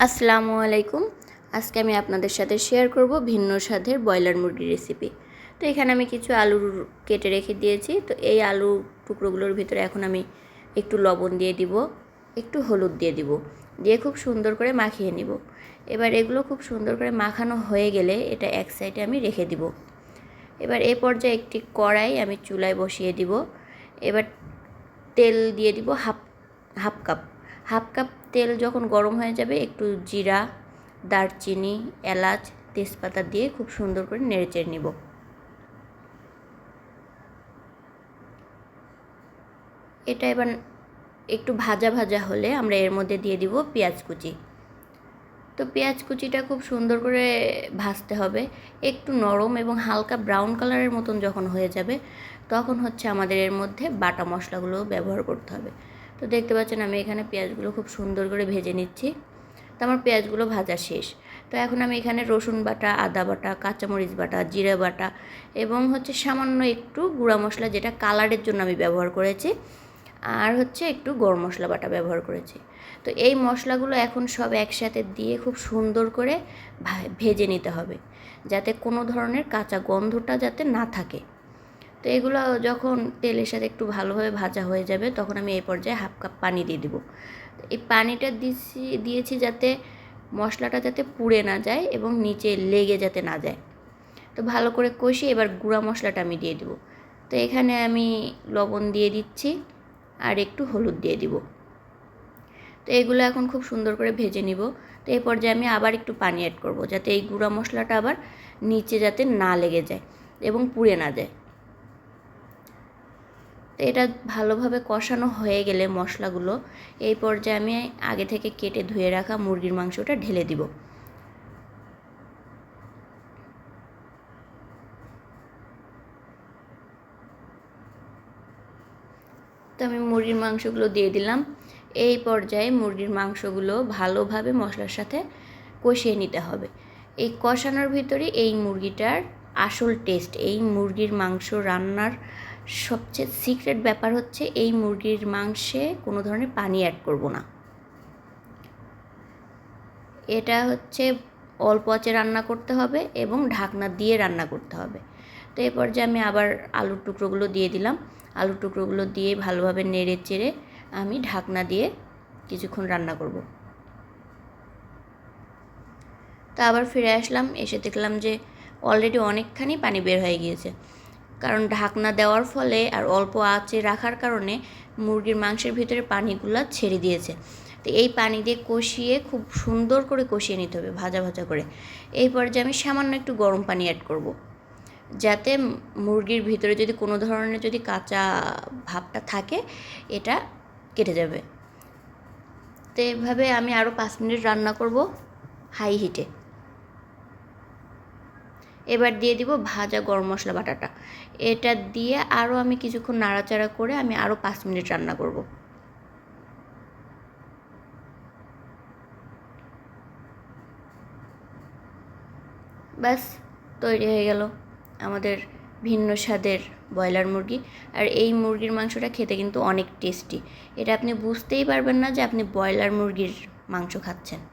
আসসালামু আলাইকুম। আজকে আমি আপনাদের সাথে শেয়ার করব ভিন্ন স্বাদের ব্রয়লার মুরগির রেসিপি। তো এখানে আমি কিছু আলু কেটে রেখে দিয়েছি। তো এই আলু টুকরোগুলোর ভিতরে এখন আমি একটু লবণ দিয়ে দিব, একটু হলুদ দিয়ে দিব, দিয়ে খুব সুন্দর করে মাখিয়ে নিব। এবার এগুলো খুব সুন্দর করে মাখানো হয়ে গেলে এটা এক সাইডে আমি রেখে দিব। এবার এই পর্যায়ে একটি কড়াই আমি চুলায় বসিয়ে দিব। এবার তেল দিয়ে দিব হাফ কাপ। হাফ কাপ তেল যখন গরম হয়ে যাবে একটু জিরা, দারচিনি, এলাচ, তেজপাতা দিয়ে খুব সুন্দর করে নেড়েচেড়ে নিব। এটা এবার একটু ভাজা ভাজা হলে আমরা এর মধ্যে দিয়ে দিব পেঁয়াজ কুচি। তো পেঁয়াজ কুচিটা খুব সুন্দর করে ভাজতে হবে। একটু নরম এবং হালকা ব্রাউন কালারের মতন যখন হয়ে যাবে তখন হচ্ছে আমাদের এর মধ্যে বাটা মশলাগুলো ব্যবহার করতে হবে। তো দেখতে পাচ্ছেন আমি এখানে পেঁয়াজগুলো খুব সুন্দর করে ভেজে নিচ্ছি। তো আমার পেঁয়াজগুলো ভাজা শেষ। তো এখন আমি এখানে রসুন বাটা, আদা বাটা, কাঁচামরিচ বাটা, জিরা বাটা এবং হচ্ছে সামান্য একটু গুঁড়া মশলা, যেটা কালারের জন্য আমি ব্যবহার করেছি, আর হচ্ছে একটু গরম মশলা বাটা ব্যবহার করেছি। তো এই মশলাগুলো এখন সব একসাথে দিয়ে খুব সুন্দর করে ভেজে নিতে হবে, যাতে কোনো ধরনের কাঁচা গন্ধটা যাতে না থাকে। তো এগুলো যখন তেলের সাথে একটু ভালোভাবে ভাজা হয়ে যাবে তখন আমি এই পর্যায়ে হাফ কাপ পানি দিয়ে দেবো। এই পানিটা দিয়েছি যাতে মশলাটা যাতে পুড়ে না যায় এবং নিচে লেগে যাতে না যায়। তো ভালো করে কষিয়ে এবার গুঁড়া মশলাটা আমি দিয়ে দেবো। তো এখানে আমি লবণ দিয়ে দিচ্ছি আর একটু হলুদ দিয়ে দিব। তো এগুলো এখন খুব সুন্দর করে ভেজে নিব। তো এই পর্যায়ে আমি আবার একটু পানি অ্যাড করব, যাতে এই গুঁড়া মশলাটা আবার নিচে যাতে না লেগে যায় এবং পুড়ে না যায়। তো এটা ভালোভাবে কষানো হয়ে গেলে মশলাগুলো, এই পর্যায়ে আমি আগে থেকে কেটে ধুয়ে রাখা মুরগির মাংসটা ঢেলে দিব। তো আমি মুরগির মাংসগুলো দিয়ে দিলাম। এই পর্যায়ে মুরগির মাংসগুলো ভালোভাবে মশলার সাথে কষিয়ে নিতে হবে। এই কষানোর ভিতরে এই মুরগিটার আসল টেস্ট। এই মুরগির মাংস রান্নার সবচেয়ে সিক্রেট ব্যাপার হচ্ছে এই মুরগির মাংসে কোনো ধরনের পানি অ্যাড করব না। এটা হচ্ছে অল্প আঁচে রান্না করতে হবে এবং ঢাকনা দিয়ে রান্না করতে হবে। তো এই পর্যায়ে আমি আবার আলুর টুকরোগুলো দিয়ে দিলাম। আলুর টুকরোগুলো দিয়ে ভালোভাবে নেড়ে চেড়ে আমি ঢাকনা দিয়ে কিছুক্ষণ রান্না করব। তো আবার ফিরে আসলাম, এসে দেখলাম যে অলরেডি অনেকখানি পানি বের হয়ে গিয়েছে, কারণ ঢাকনা দেওয়ার ফলে আর অল্প আঁচে রাখার কারণে মুরগির মাংসের ভিতরে পানিগুলো ছেড়ে দিয়েছে। তো এই পানি দিয়ে কষিয়ে খুব সুন্দর করে কষিয়ে নিতে হবে, ভাজা ভাজা করে। এই পর্যায়ে আমি সামান্য একটু গরম পানি অ্যাড করব, যাতে মুরগির ভিতরে যদি কোনো ধরনের যদি কাঁচা ভাবটা থাকে এটা কেটে যাবে। তো এভাবে আমি আরও 5 মিনিট রান্না করব হাই হিটে। এবার দিয়ে দিব ভাজা গরম মশলা বাটাটা। এটা দিয়ে আরও আমি কিছুক্ষণ নাড়াচাড়া করে আমি আরও 5 মিনিট রান্না করব। ব্যাস, তৈরি হয়ে গেল আমাদের ভিন্ন স্বাদের ব্রয়লার মুরগি। আর এই মুরগির মাংসটা খেতে কিন্তু অনেক টেস্টি। এটা আপনি বুঝতেই পারবেন না যে আপনি ব্রয়লার মুরগির মাংস খাচ্ছেন।